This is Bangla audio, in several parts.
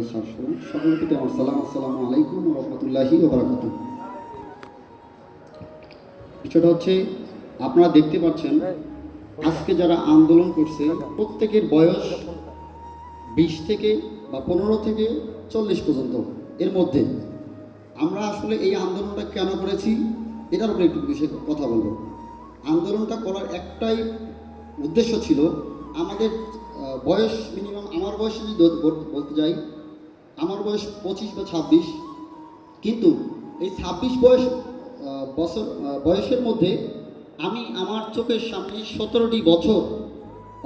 সকলকে আমার সালাম, আসসালামু আলাইকুম ওয়া রাহমাতুল্লাহি ওয়া বারাকাতুহু। বিষয়টা হচ্ছে, আপনারা দেখতে পাচ্ছেন আজকে যারা আন্দোলন করছে প্রত্যেকের বয়স 20 থেকে বা 15 থেকে 40 পর্যন্ত। এর মধ্যে আমরা আসলে এই আন্দোলনটা কেন করেছি এটার উপরে একটু বিষয়ে কথা বলবো। আন্দোলনটা করার একটাই উদ্দেশ্য ছিল, আমাদের বয়স মিনিমাম, আমার বয়স যদি বলতে যাই, আমার বয়স 25 বা 26, কিন্তু এই 26 বয়সের মধ্যে আমি আমার চোখের সামনে 17টি বছর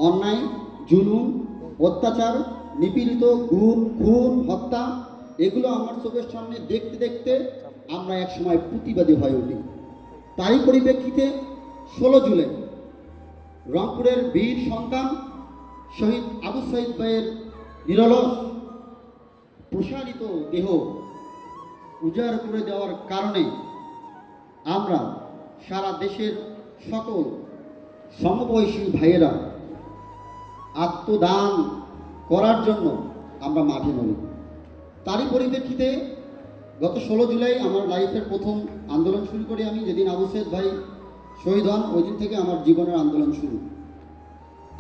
অন্যায়, জুলুম, অত্যাচার, নিপীড়িত, গুম, খুন, হত্যা, এগুলো আমার চোখের সামনে দেখতে দেখতে আমরা একসময় প্রতিবাদী হয়ে উঠি। তারই পরিপ্রেক্ষিতে 16 জুলাই রংপুরের বীর সন্তান শহীদ আবু সাইদ ভাইয়ের নিরলস প্রসারিত দেহ উজাড় করে দেওয়ার কারণে আমরা সারা দেশের সকল সমবয়সী ভাইয়েরা আত্মদান করার জন্য আমরা মাঠে নামি। তারই পরিপ্রেক্ষিতে গত 16 জুলাই আমার লাইফের প্রথম আন্দোলন শুরু করি আমি। যেদিন আবু সাইদ ভাই শহীদ হন ওই দিন থেকে আমার জীবনের আন্দোলন শুরু।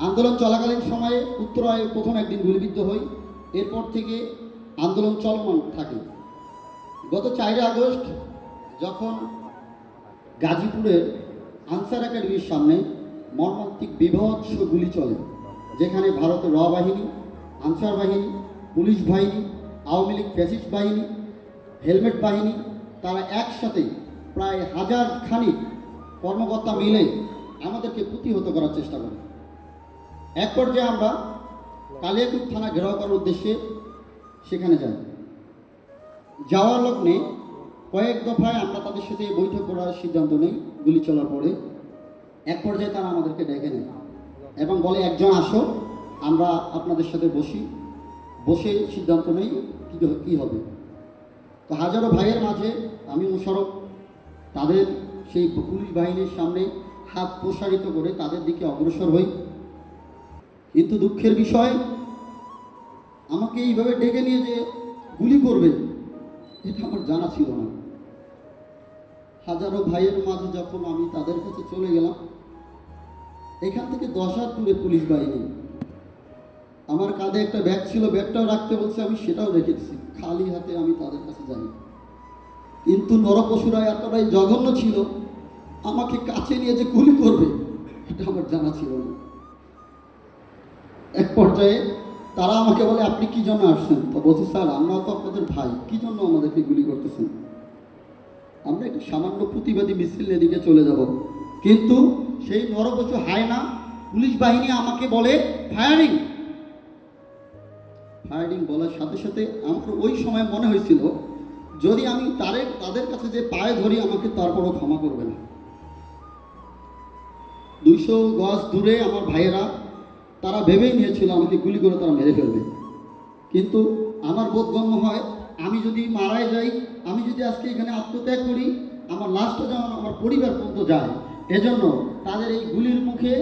আন্দোলন চলাকালীন সময়ে উত্তরায় প্রথম একদিন গুলিবিদ্ধ হই, এরপর থেকে আন্দোলন চলমান থাকে। গত 4 আগস্ট যখন গাজীপুরের আনসার একাডেমির সামনে মর্মান্তিক বিভৎস গুলি চলে, যেখানে ভারতের র বাহিনী, আনসার বাহিনী, পুলিশ বাহিনী, আওয়ামী লীগ ফ্যাসিস্ট বাহিনী, হেলমেট বাহিনী, তারা একসাথে প্রায় 1000 খানিক কর্মকর্তা মিলে আমাদেরকে প্রতিহত করার চেষ্টা করে। এক পর্যায়ে আমরা কালিয়াকৈর থানা ঘেরাও করার উদ্দেশ্যে সেখানে যাই। যাওয়ার লগ্নে কয়েক দফায় আমরা তাদের সাথে বৈঠক করার সিদ্ধান্ত নেই। গুলি চলার পরে এক পর্যায়ে তারা আমাদেরকে ডেকে নেয় এবং বলে, একজন আসো, আমরা আপনাদের সাথে বসে সিদ্ধান্ত নেই কী হবে। তো হাজারো ভাইয়ের মাঝে আমি মোশারফ তাদের সেই পুলিশ বাহিনীর সামনে হাত প্রসারিত করে তাদের দিকে অগ্রসর হই। কিন্তু দুঃখের বিষয়, আমাকে এইভাবে ডেকে নিয়ে যে গুলি করবে এটা আমার জানা ছিল না। হাজারো ভাইয়ের মাঝে যখন আমি তাদের কাছে চলে গেলাম, এখান থেকে 10 হাত দূরে পুলিশ বাহিনী। আমার কাঁধে একটা ব্যাগ ছিল, ব্যাগটাও রাখতে বলছে, আমি সেটাও রেখেছি। খালি হাতে আমি তাদের কাছে যাই। কিন্তু নরপশুরা এতটাই জঘন্য ছিল, আমাকে কাছে নিয়ে যে গুলি করবে এটা আমার জানা ছিল না। এক পর্যায়ে তারা আমাকে বলে, আপনি কি জন্য আসছেন? তো বলছি, স্যার আমরা তো আপনাদের ভাই, কি জন্য আমাদেরকে গুলি করতেছেন? আমরা একটু সামান্য প্রতিবাদী মিছিল এদিকে চলে যাব। কিন্তু সেই নরপশু হায়না পুলিশ বাহিনী আমাকে বলে ফায়ারিং। ফায়ারিং বলার সাথে সাথে আমার ওই সময় মনে হয়েছিল, যদি আমি তাদের কাছে যে পায়ে ধরি আমাকে তারপরও ক্ষমা করবে না। 200 গজ দূরে আমার ভাইয়েরা তারা ভেবেই নিয়েছিল আমাকে গুলি করে তারা মেরে ফেলবে। কিন্তু আমার বোধগম্য হয়, আমি যদি মারাই যাই, আমি যদি আজকে এখানে আত্মত্যাগ করি, আমার লাশটা যেমন আমার পরিবার পর্যন্ত যায়, এজন্য তাদের এই গুলির মুখে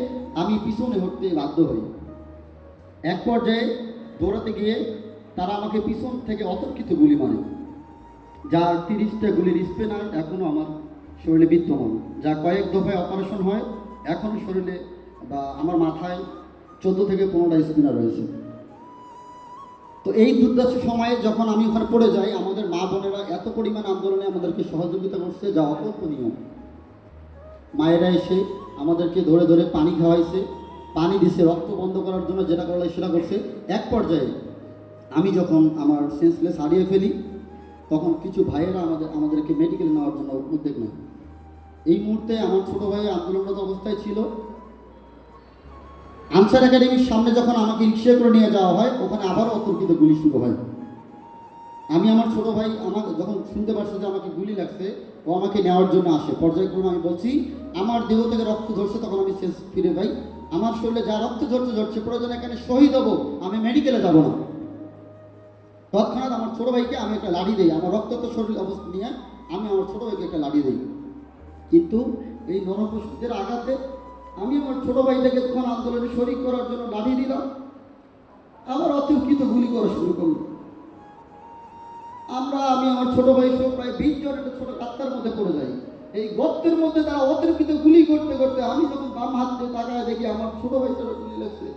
আমি পিছনে হটতে বাধ্য হই। এক পর্যায়ে দৌড়াতে গিয়ে তারা আমাকে পিছন থেকে অতর্কিত গুলি মারে, যার 30টা গুলির স্পেনার এখনও আমার শরীরে বিদ্যমান, যা কয়েক দফায় অপারেশন হয়। এখন শরীরে বা আমার মাথায় 14 থেকে 15টা স্পিনার রয়েছে। তো এই দুর্দশা সময়ে যখন আমি ওখানে পড়ে যাই, আমাদের মা বোনেরা এত পরিমাণ আন্দোলনে আমাদেরকে সহযোগিতা করছে যা অকল্পনীয়। মায়েরা এসে আমাদেরকে ধরে ধরে পানি খাওয়াইছে, পানি দিছে, রক্ত বন্ধ করার জন্য যেটা করলে সেটা করছে। এক পর্যায়ে আমি যখন আমার সেন্সলেস হারিয়ে ফেলি, তখন কিছু ভাইয়েরা আমাদেরকে মেডিকেলে নেওয়ার জন্য উদ্যোগ নেয়। এই মুহূর্তে আমার ছোটো ভাই আন্দোলনরত অবস্থায় ছিল। আনসার একাডেমির সামনে যখন আমাকে রিক্সা করে নিয়ে যাওয়া হয়, ওখানে আবারও অতর্কিত গুলি শুরু হয়। আমি আমার ছোটো ভাই আমাকে যখন শুনতে পারছে যে আমাকে গুলি লাগছে, ও আমাকে নেওয়ার জন্য আসে। পর্যায়ক্রমে আমি বলছি, আমার দেহ থেকে রক্ত ঝরছে, তখন আমি সেন্স ফিরে পাই। আমার শরীরে যা রক্ত ঝরছে, প্রয়োজনে এখানে শহীদ হবো, আমি মেডিকেলে যাব না। তৎক্ষণাৎ আমার ছোটো ভাইকে আমি একটা লাঠি দিই, আমার রক্তাক্ত শরীর অবস্থা নিয়ে আমি আমার ছোটো ভাইকে একটা লাঠি দিই। কিন্তু এই নরপশুদের আঘাতে আমি আমার ছোটো ভাইটাকে তখন আন্দোলনে শরিক করার জন্য লাঠি দিলাম, আবার অতর্কিত গুলি করা শুরু করল। আমি আমার ছোট ভাই সহ প্রায় 20 জন একটা ছোট কাত্তার মধ্যে পড়ে যাই। এই গর্তের মধ্যে তারা অতর্কিত গুলি করতে করতে আমি যখন বাম হাত দিয়ে তাকায় দেখি আমার ছোট ভাইটারও গুলি লাগছে,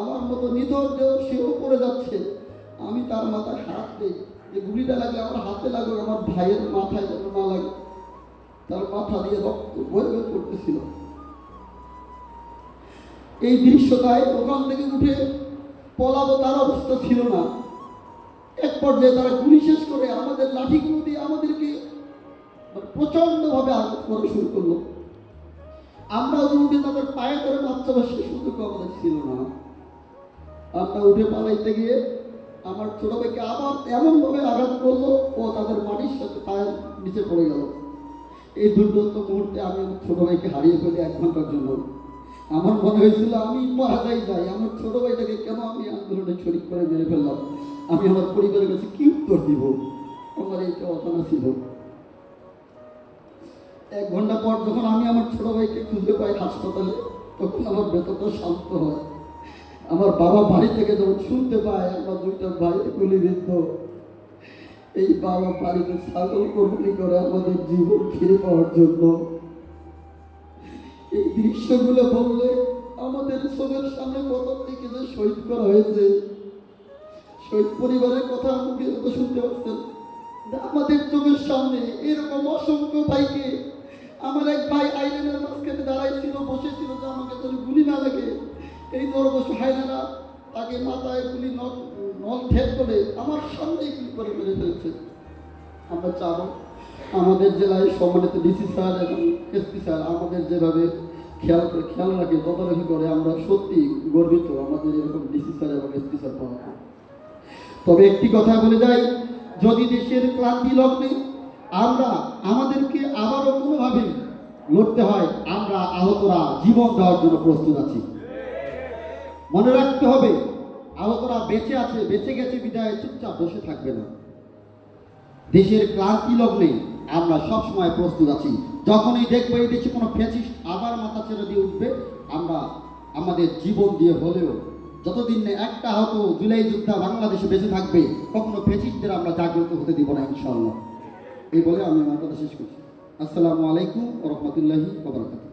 আমার মতো নিথর দেহ সেও পড়ে যাচ্ছে। আমি তার মাথায় হাত দিই যে গুলিটা লাগলে আমার হাতে লাগুক, আমার ভাইয়ের মাথায় যেন না লাগে। তার মাথা দিয়ে রক্ত বয়ে বয়ে পড়তেছিল। এই দৃশ্যটায় ওখান থেকে উঠে পলাবো তার অবস্থা ছিল না। এক পর্যায়ে তারা গুলি শেষ করে আমাদের লাঠিগুলো দিয়ে আমাদেরকে প্রচন্ডভাবে আঘাত করা শুরু করলো। আমরা উঠে তাদের পায়ে করে বাচ্চা সে সুযোগ আমাদের ছিল না। আমরা উঠে পালাইতে গিয়ে আমার ছোট ভাইকে আবার এমনভাবে আঘাত করলো, ও তাদের মাটির সাথে পায়ের নিচে পড়ে গেল। এই দুর্দান্ত মুহূর্তে আমি আমার ছোট ভাইকে হারিয়ে ফেলি 1 ঘন্টার জন্য। আমার মনে হয়েছিল আমি মারা যাই, আমার ছোট ভাইটাকে কেন আমি আন্দোলনে শরিক করে মেরে ফেললাম। আমি আমার পরিবারের কাছে কি উত্তর দিব, আমার এইটা অজানা ছিল। 1 ঘন্টা পর যখন আমি আমার ছোট ভাইকে খুঁজে পাই হাসপাতালে, তখন আমার ভেতরটা শান্ত হয়। আমার বাবা বাড়ি থেকে যখন শুনতে পায় আমার 2টা ভাই গুলিবিদ্ধ, এই বাবা বাড়িতে ছাগল কোরবানি করে আমাদের জীবন ফিরে পাওয়ার জন্য। এই দৃশ্যগুলো বললে আমাদের চোখের সামনে কত থেকে যে শহীদ করা হয়েছে, শহীদ পরিবারের কথা আমাকে যত শুনতে পাচ্ছেন, আমাদের চোখের সামনে এরকম অসংখ্য ভাইকে। আমার এক ভাই আইল্যান্ডের মাঝখানে দাঁড়াইছিল, বসেছিল যে আমাকে যদি গুলি না লাগে। এই নরবশ হায়নারা তাকে মাথায় গুলি নল ঠেক করে আমার সামনেই গুলি করে মেরে ফেলছে। আমরা চাবো আমাদের জেলায় সম্মানিত ডিসি স্যার এবং এসপি স্যার আমাদের যেভাবে খেয়াল রাখে, তদারকি করে, আমরা সত্যি গর্বিত আমাদের এরকম ডিসি স্যার এবং এসপি স্যার পাওয়া। তবে একটি কথা বলে যাই, যদি দেশের ক্লান্তি লগ্নে আমরা আমাদেরকে আবারও কোনোভাবে লড়তে হয়, আমরা আহতরা জীবন দেওয়ার জন্য প্রস্তুত আছি। মনে রাখতে হবে, আহতরা বেঁচে আছে, বেঁচে গেছে বিদায় চুপচাপ বসে থাকবে না। দেশের ক্লান্তি লগ্নে আমরা সবসময় প্রস্তুত আছি। যখনই দেখবো এই দেশে কোনো ফ্যাসিস্ট আবার মাথা ছেড়ে দিয়ে উঠবে, আমরা আমাদের জীবন দিয়ে হলেও, যতদিন না একটা আহত জুলাই যোদ্ধা বাংলাদেশে বেঁচে থাকবে, কখনো ফ্যাসিস্টদের আমরা জাগ্রত হতে দিব না ইনশাআল্লাহ। এই বলে আমি আমার কথা শেষ করছি। আসসালামু আলাইকুম ওয়া রাহমাতুল্লাহি ওয়া বারাকাতুহু।